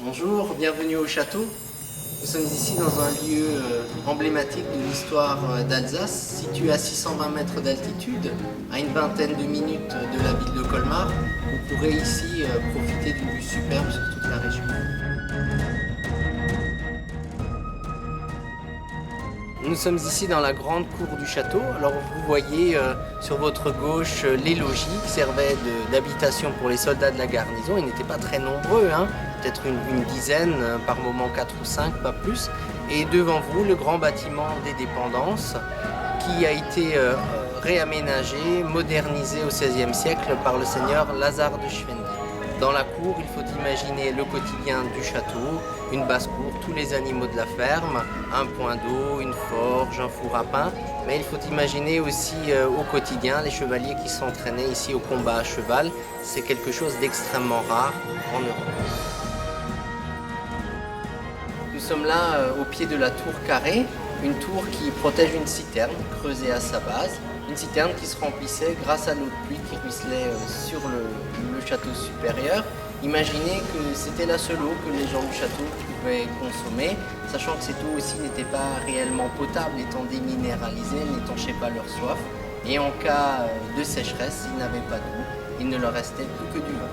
Bonjour, bienvenue au château. Nous sommes ici dans un lieu emblématique de l'histoire d'Alsace, situé à 620 mètres d'altitude, à une vingtaine de minutes de la ville de Colmar. Vous pourrez ici profiter d'une vue superbe sur toute la région. Nous sommes ici dans la grande cour du château. Alors vous voyez sur votre gauche les logis qui servaient d'habitation pour les soldats de la garnison. Ils n'étaient pas très nombreux, hein, peut-être une dizaine, par moment 4 ou 5, pas plus. Et devant vous, le grand bâtiment des dépendances qui a été réaménagé, modernisé au XVIe siècle par le seigneur Lazare de Schwendi. Dans la cour, il faut imaginer le quotidien du château, une basse-cour, tous les animaux de la ferme, un point d'eau, une forge, un four à pain. Mais il faut imaginer aussi au quotidien les chevaliers qui s'entraînaient ici au combat à cheval. C'est quelque chose d'extrêmement rare en Europe. Nous sommes là au pied de la tour carrée, une tour qui protège une citerne creusée à sa base. Une citerne qui se remplissait grâce à l'eau de pluie qui ruisselait sur le château supérieur. Imaginez que c'était la seule eau que les gens du château pouvaient consommer, sachant que cette eau aussi n'était pas réellement potable, étant déminéralisée, n'étanchait pas leur soif. Et en cas de sécheresse, s'ils n'avaient pas d'eau, il ne leur restait plus que du vin.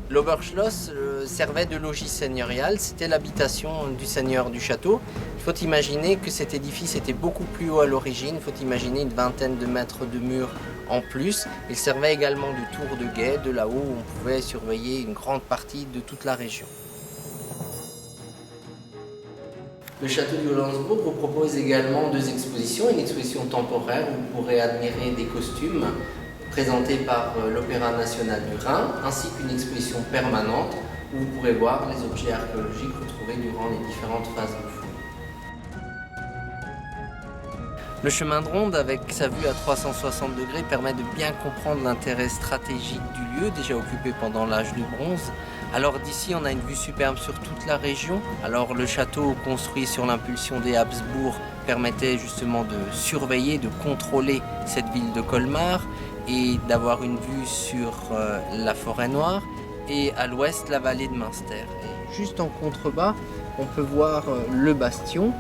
L'Oberschloss servait de logis seigneurial, c'était l'habitation du seigneur du château. Il faut imaginer que cet édifice était beaucoup plus haut à l'origine, il faut imaginer une vingtaine de mètres de murs en plus. Il servait également de tour de guet, de là-haut où on pouvait surveiller une grande partie de toute la région. Le château de Hollandsbourg vous propose également deux expositions, une exposition temporaire où vous pourrez admirer des costumes présentés par l'Opéra national du Rhin, ainsi qu'une exposition permanente où vous pourrez voir les objets archéologiques retrouvés durant les différentes phases de fouilles. Le chemin de ronde, avec sa vue à 360 degrés, permet de bien comprendre l'intérêt stratégique du lieu, déjà occupé pendant l'âge du bronze. Alors d'ici, on a une vue superbe sur toute la région. Alors le château, construit sur l'impulsion des Habsbourg, permettait justement de surveiller, de contrôler cette ville de Colmar et d'avoir une vue sur la forêt noire et à l'ouest la vallée de Münster. Et juste en contrebas, on peut voir le bastion,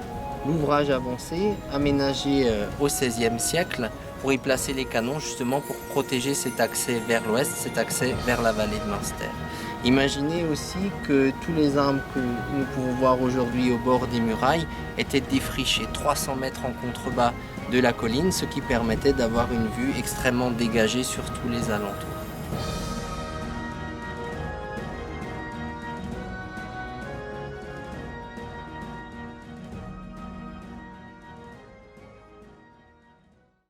l'ouvrage avancé aménagé au XVIe siècle pour y placer les canons justement pour protéger cet accès vers l'ouest, cet accès vers la vallée de Münster. Imaginez aussi que tous les arbres que nous pouvons voir aujourd'hui au bord des murailles étaient défrichés 300 mètres en contrebas de la colline, ce qui permettait d'avoir une vue extrêmement dégagée sur tous les alentours.